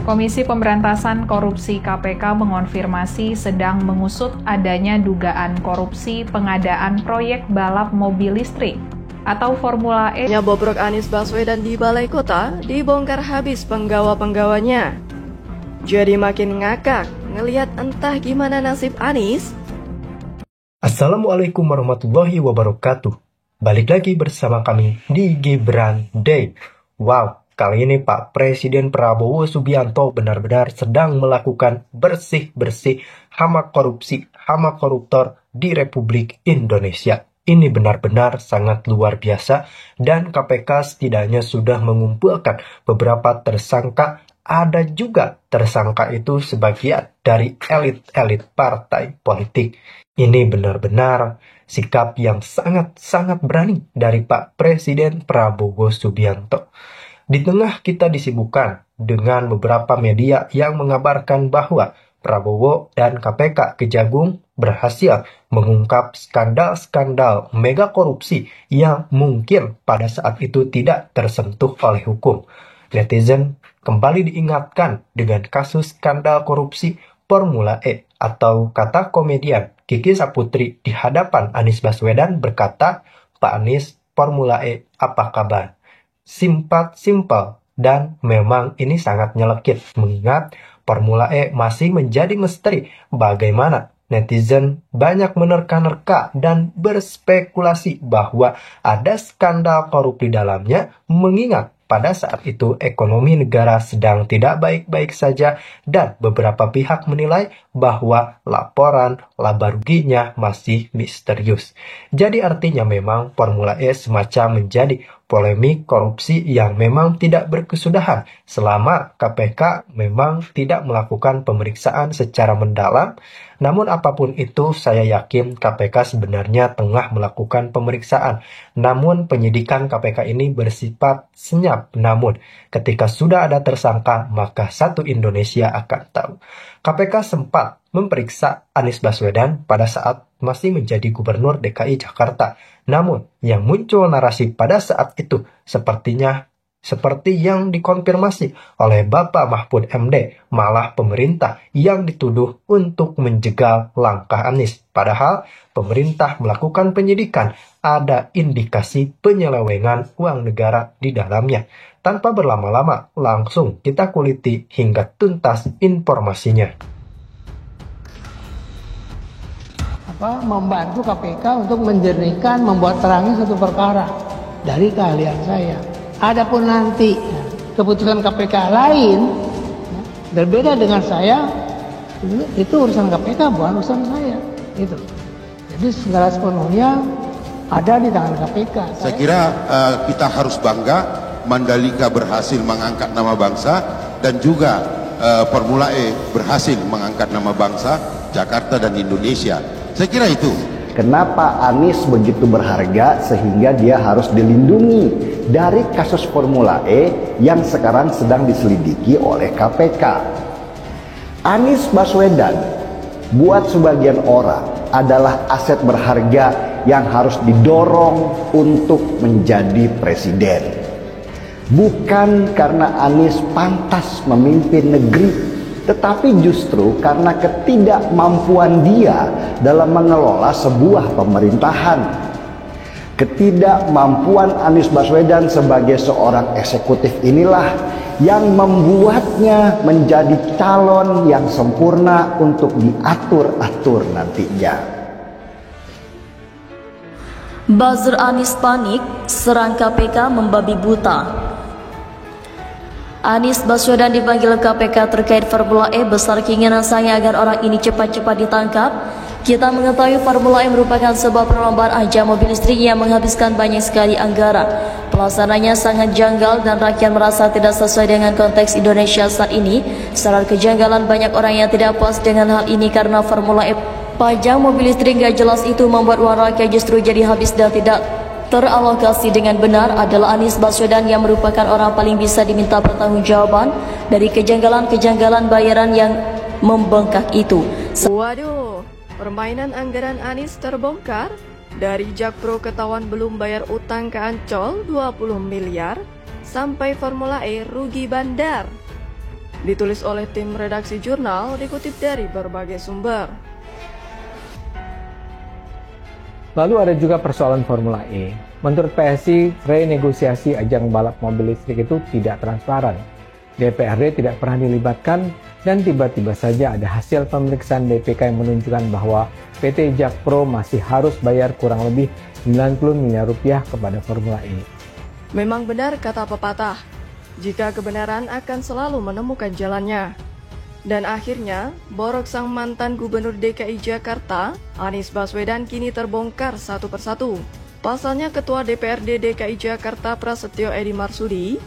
Komisi Pemberantasan Korupsi KPK mengonfirmasi sedang mengusut adanya dugaan korupsi pengadaan proyek balap mobil listrik atau Formula E. Bobrok Anies Baswedan di Balai Kota dibongkar habis penggawa-penggawanya. Jadi makin ngakak ngelihat entah gimana nasib Anies. Assalamualaikum warahmatullahi wabarakatuh. Balik lagi bersama kami di Gibran Day. Wow, kali ini Pak Presiden Prabowo Subianto benar-benar sedang melakukan bersih-bersih hama korupsi, hama koruptor di Republik Indonesia. Ini benar-benar sangat luar biasa dan KPK setidaknya sudah mengumpulkan beberapa tersangka. Ada juga tersangka itu sebagian dari elit-elit partai politik. Ini benar-benar sikap yang sangat-sangat berani dari Pak Presiden Prabowo Subianto. Di tengah kita disibukkan dengan beberapa media yang mengabarkan bahwa Prabowo dan KPK Kejagung berhasil mengungkap skandal-skandal mega korupsi yang mungkin pada saat itu tidak tersentuh oleh hukum. Netizen kembali diingatkan dengan kasus skandal korupsi Formula E atau kata komedian Kiki Saputri di hadapan Anies Baswedan berkata, "Pak Anies, Formula E apa kabar?" Simpel dan memang ini sangat nyelekit mengingat Formula E masih menjadi misteri bagaimana netizen banyak menerka-nerka dan berspekulasi bahwa ada skandal korup di dalamnya mengingat pada saat itu ekonomi negara sedang tidak baik-baik saja dan beberapa pihak menilai bahwa laporan laba ruginya masih misterius. Jadi artinya memang Formula E semacam menjadi polemik korupsi yang memang tidak berkesudahan selama KPK memang tidak melakukan pemeriksaan secara mendalam. Namun apapun itu saya yakin KPK sebenarnya tengah melakukan pemeriksaan. Namun penyidikan KPK ini bersifat senyap. Namun ketika sudah ada tersangka maka satu Indonesia akan tahu. KPK sempat memeriksa Anies Baswedan pada saat masih menjadi Gubernur DKI Jakarta. Namun yang muncul narasi pada saat itu seperti yang dikonfirmasi oleh Bapak Mahfud MD, malah pemerintah yang dituduh untuk menjegal langkah Anies. Padahal pemerintah melakukan penyidikan, ada indikasi penyelewengan uang negara di dalamnya. Tanpa berlama-lama, langsung kita kuliti hingga tuntas informasinya. Membantu KPK untuk menjernihkan, membuat terangnya satu perkara dari keahlian saya. Adapun nanti keputusan KPK lain berbeda dengan saya, itu urusan KPK bukan urusan saya. Itu. Jadi segala sepenuhnya ada di tangan KPK. Saya kira kita harus bangga Mandalika berhasil mengangkat nama bangsa dan juga Formula E berhasil mengangkat nama bangsa Jakarta dan Indonesia. Saya kira itu. Kenapa Anies begitu berharga sehingga dia harus dilindungi dari kasus Formula E yang sekarang sedang diselidiki oleh KPK. Anies Baswedan buat sebagian orang adalah aset berharga yang harus didorong untuk menjadi presiden. Bukan karena Anies pantas memimpin negeri, tetapi justru karena ketidakmampuan dia dalam mengelola sebuah pemerintahan. Ketidakmampuan Anies Baswedan sebagai seorang eksekutif inilah yang membuatnya menjadi calon yang sempurna untuk diatur-atur nantinya. Buzzer Anies panik, serang KPK membabi buta. Anies Baswedan dipanggil KPK terkait Formula E, besar keinginan saya agar orang ini cepat-cepat ditangkap. Kita mengetahui Formula E merupakan sebuah perlombaan ajang mobil listrik yang menghabiskan banyak sekali anggaran. Pelaksananya sangat janggal dan rakyat merasa tidak sesuai dengan konteks Indonesia saat ini. Secara kejanggalan banyak orang yang tidak puas dengan hal ini karena Formula E pajang mobil listrik gak jelas itu membuat uang rakyat justru jadi habis dan tidak teralokasi dengan benar. Adalah Anies Baswedan yang merupakan orang paling bisa diminta pertanggungjawaban dari kejanggalan-kejanggalan bayaran yang membengkak itu. Waduh, permainan anggaran Anies terbongkar. Dari Jakpro ketahuan belum bayar utang ke Ancol 20 miliar, sampai Formula E rugi bandar. Ditulis oleh tim redaksi jurnal, dikutip dari berbagai sumber. Lalu ada juga persoalan Formula E. Menurut PSI, renegosiasi ajang balap mobil listrik itu tidak transparan. DPRD tidak pernah dilibatkan dan tiba-tiba saja ada hasil pemeriksaan BPK yang menunjukkan bahwa PT Jakpro masih harus bayar kurang lebih 90 miliar rupiah kepada Formula E. Memang benar kata pepatah, jika kebenaran akan selalu menemukan jalannya. Dan akhirnya, borok sang mantan Gubernur DKI Jakarta, Anies Baswedan kini terbongkar satu persatu. Pasalnya Ketua DPRD DKI Jakarta Prasetyo Edi Marsudi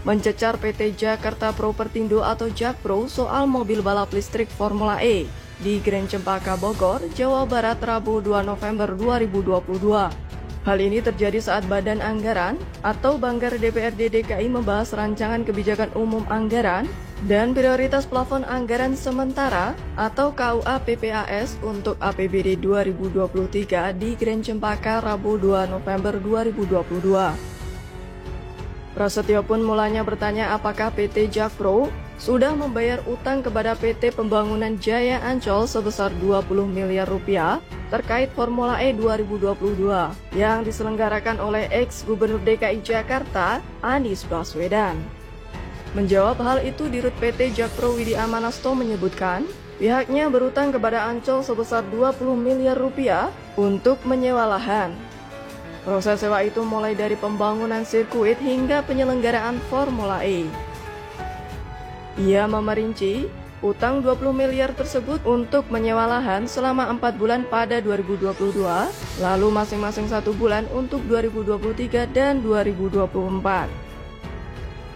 mencecar PT Jakarta Propertindo atau Jakpro soal mobil balap listrik Formula E di Grand Cempaka Bogor, Jawa Barat Rabu 2 November 2022. Hal ini terjadi saat Badan Anggaran atau Banggar DPRD DKI membahas rancangan kebijakan umum anggaran dan prioritas plafon anggaran sementara atau KUA PPAS untuk APBD 2023 di Grand Cempaka Rabu 2 November 2022. Prasetyo pun mulanya bertanya apakah PT Jakpro sudah membayar utang kepada PT Pembangunan Jaya Ancol sebesar 20 miliar rupiah terkait Formula E 2022 yang diselenggarakan oleh ex-Gubernur DKI Jakarta, Anies Baswedan. Menjawab hal itu, Dirut PT Jakpro Widi Amanasto menyebutkan pihaknya berutang kepada Ancol sebesar 20 miliar rupiah untuk menyewa lahan. Proses sewa itu mulai dari pembangunan sirkuit hingga penyelenggaraan Formula E. Ia memerinci utang 20 miliar tersebut untuk menyewa lahan selama 4 bulan pada 2022, lalu masing-masing 1 bulan untuk 2023 dan 2024.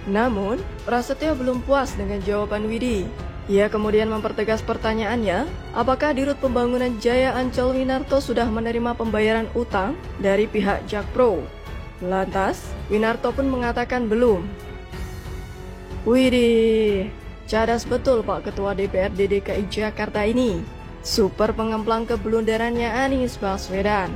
Namun, Prasetyo belum puas dengan jawaban Widi. Ia kemudian mempertegas pertanyaannya, apakah Dirut Pembangunan Jaya Ancol Winarto sudah menerima pembayaran utang dari pihak Jakpro? Lantas, Winarto pun mengatakan belum. Widih, cadas betul Pak Ketua DPRD DKI Jakarta ini. Super pengemplang keblunderannya Anies Baswedan.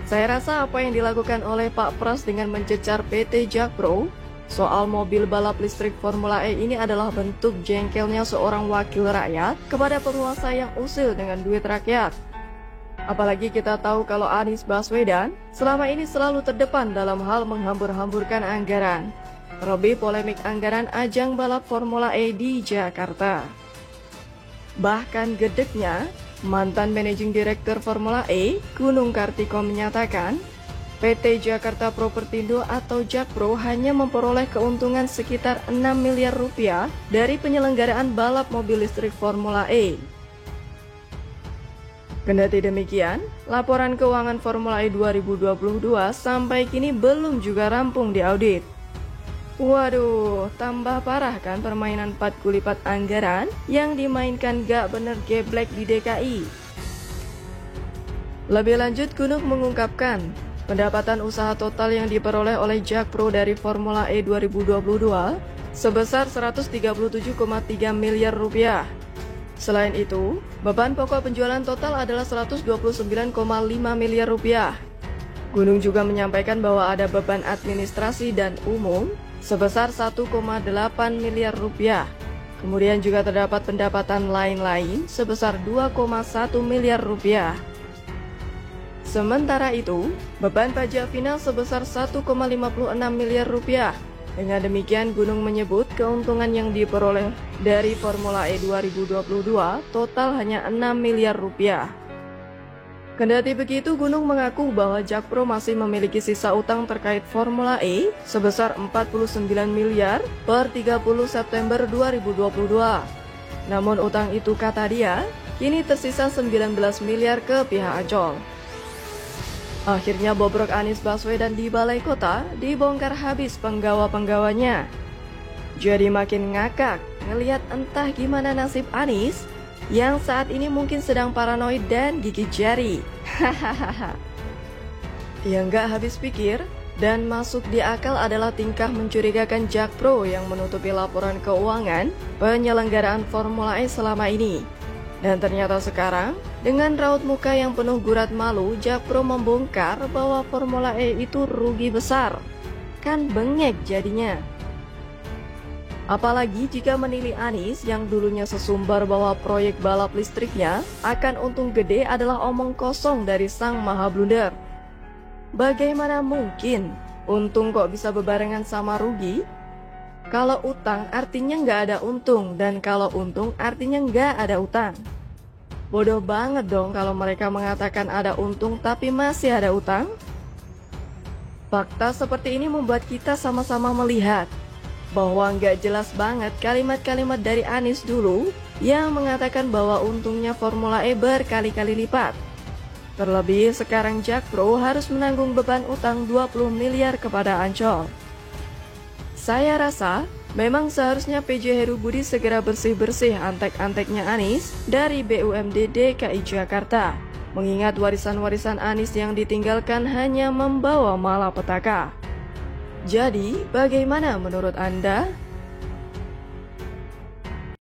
Saya rasa apa yang dilakukan oleh Pak Pras dengan mencecar PT Jakpro soal mobil balap listrik Formula E ini adalah bentuk jengkelnya seorang wakil rakyat kepada penguasa yang usil dengan duit rakyat. Apalagi kita tahu kalau Anies Baswedan selama ini selalu terdepan dalam hal menghambur-hamburkan anggaran. Terlebih polemik anggaran ajang balap Formula E di Jakarta. Bahkan gedeknya, mantan Managing Director Formula E, Gunung Kartiko menyatakan PT Jakarta Propertindo atau Jakpro hanya memperoleh keuntungan sekitar 6 miliar rupiah dari penyelenggaraan balap mobil listrik Formula E. Kendati demikian, laporan keuangan Formula E 2022 sampai kini belum juga rampung diaudit. Waduh, tambah parah kan permainan 4 kulipat anggaran yang dimainkan gak bener geblek di DKI. Lebih lanjut, Gunung mengungkapkan, pendapatan usaha total yang diperoleh oleh Jakpro dari Formula E 2022 sebesar 137,3 miliar rupiah. Selain itu, beban pokok penjualan total adalah 129,5 miliar rupiah. Gunung juga menyampaikan bahwa ada beban administrasi dan umum sebesar 1,8 miliar rupiah. Kemudian juga terdapat pendapatan lain-lain sebesar 2,1 miliar rupiah. Sementara itu, beban pajak final sebesar 1,56 miliar rupiah. Dengan demikian, Gunung menyebut keuntungan yang diperoleh dari Formula E 2022 total hanya 6 miliar rupiah. Kendati begitu, Gunung mengaku bahwa Jakpro masih memiliki sisa utang terkait Formula E sebesar 49 miliar per 30 September 2022. Namun utang itu, kata dia, kini tersisa 19 miliar ke pihak Ancol. Akhirnya bobrok Anies Baswedan di Balai Kota dibongkar habis penggawa-penggawanya. Jadi makin ngakak ngelihat entah gimana nasib Anies yang saat ini mungkin sedang paranoid dan gigit jari. Hahaha. Yang gak habis pikir dan masuk di akal adalah tingkah mencurigakan Jakpro yang menutupi laporan keuangan penyelenggaraan Formula E selama ini. Dan ternyata sekarang, dengan raut muka yang penuh gurat malu, Jakpro membongkar bahwa Formula E itu rugi besar. Kan bengek jadinya. Apalagi jika menilai Anies yang dulunya sesumbar bahwa proyek balap listriknya akan untung gede adalah omong kosong dari sang maha blunder. Bagaimana mungkin untung kok bisa bebarengan sama rugi? Kalau utang artinya nggak ada untung, dan kalau untung artinya nggak ada utang. Bodoh banget dong kalau mereka mengatakan ada untung tapi masih ada utang. Fakta seperti ini membuat kita sama-sama melihat bahwa nggak jelas banget kalimat-kalimat dari Anies dulu yang mengatakan bahwa untungnya Formula E berkali-kali lipat. Terlebih sekarang Jakpro harus menanggung beban utang 20 miliar kepada Ancol. Saya rasa memang seharusnya PJ Heru Budi segera bersih-bersih antek-anteknya Anies dari BUMD DKI Jakarta, mengingat warisan-warisan Anies yang ditinggalkan hanya membawa malapetaka. Jadi, bagaimana menurut Anda?